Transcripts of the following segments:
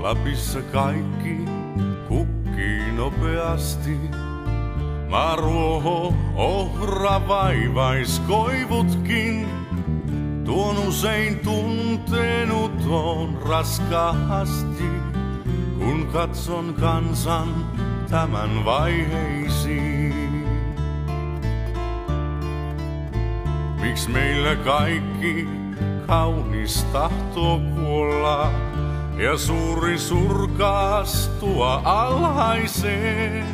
Lapissa kaikki kukkii nopeasti. Maruoho, ohra, vaivaiskoivutkin. Tuon usein tuntenut on raskaasti, kun katson kansan tämän vaiheisiin. Miks meillä kaikki kaunis tahtoo kuolla ja suuri surkastua alhaiseen?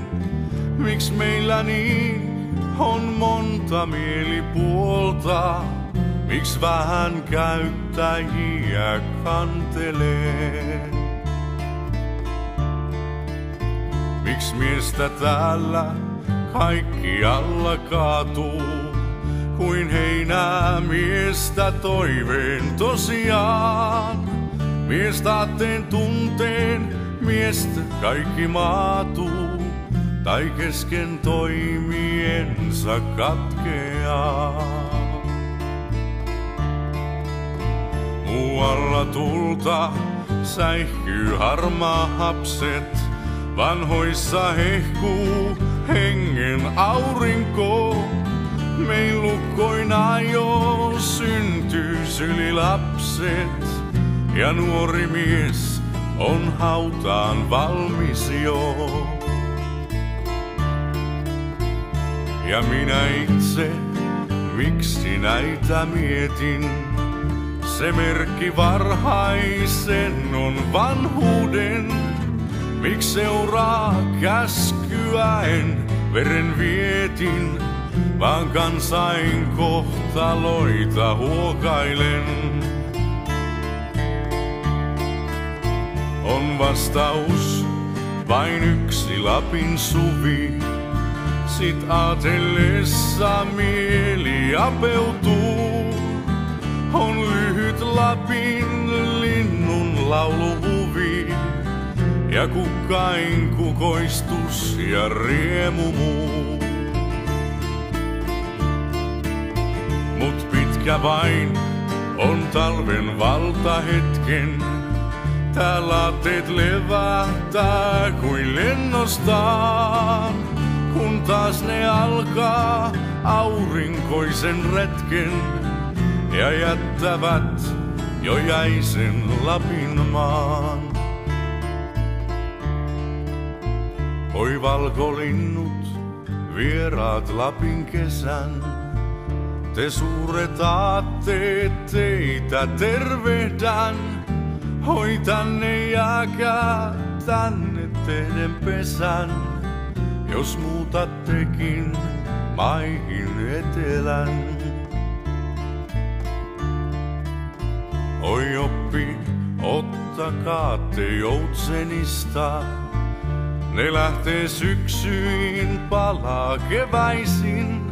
Miks meillä niin on monta mielipuolta? Miks vähän käyttäjiä kantelee? Miks miestä täällä kaikkialla kaatuu, kuin heinää miestä toiveen tosiaan? Miestä aatteen tunteen, miestä kaikki maatuu, tai kesken toimiensa katkeaa. Muualla tulta säihkyy harmaa hapset, vanhoissa hehkuu hengen aurinko. Meil lukkoina jo syntyy sylilapset, ja nuori mies on hautaan valmis jo. Ja minä itse, miksi näitä mietin? Se merkki varhaisen on vanhuuden. Miks seuraa käskyä en veren vietin, vaan kansain kohtaloita huokailen. On vastaus vain yksi Lapin suvi, sit aatellessa mieli apeutuu. On lyhyt Lapin linnun lauluhuvi, ja kukkain kukoistus ja riemu muu. Mut pitkä vain on talven valtahetken, tää laatteet levähtää kuin lennostaan, kun taas ne alkaa aurinkoisen retken ja jättävät jo jäisen Lapin maan. Oi valkolinnut, vieraat Lapin kesän, te suuret aatteet, teitä tervehdän. Oi tänne jääkää, tänne tehden pesän, jos muutattekin maihin etelän. Oi oppi, ottakaa te joutsenista, ne lähtee syksyin, palaa keväisin.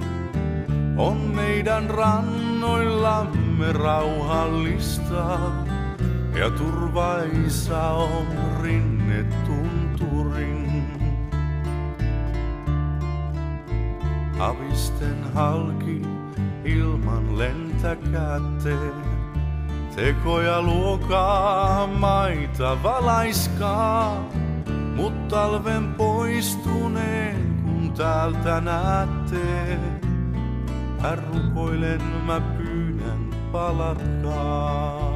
On meidän rannoillamme rauhallista, ja turvaisa on rinne tunturin. Avisten halki ilman lentäkäätte, tekoja luokaa, maita valaiskaa. Mut talven poistuneen, kun täältä näette, mä rukoilen, mä pyydän, palatkaa.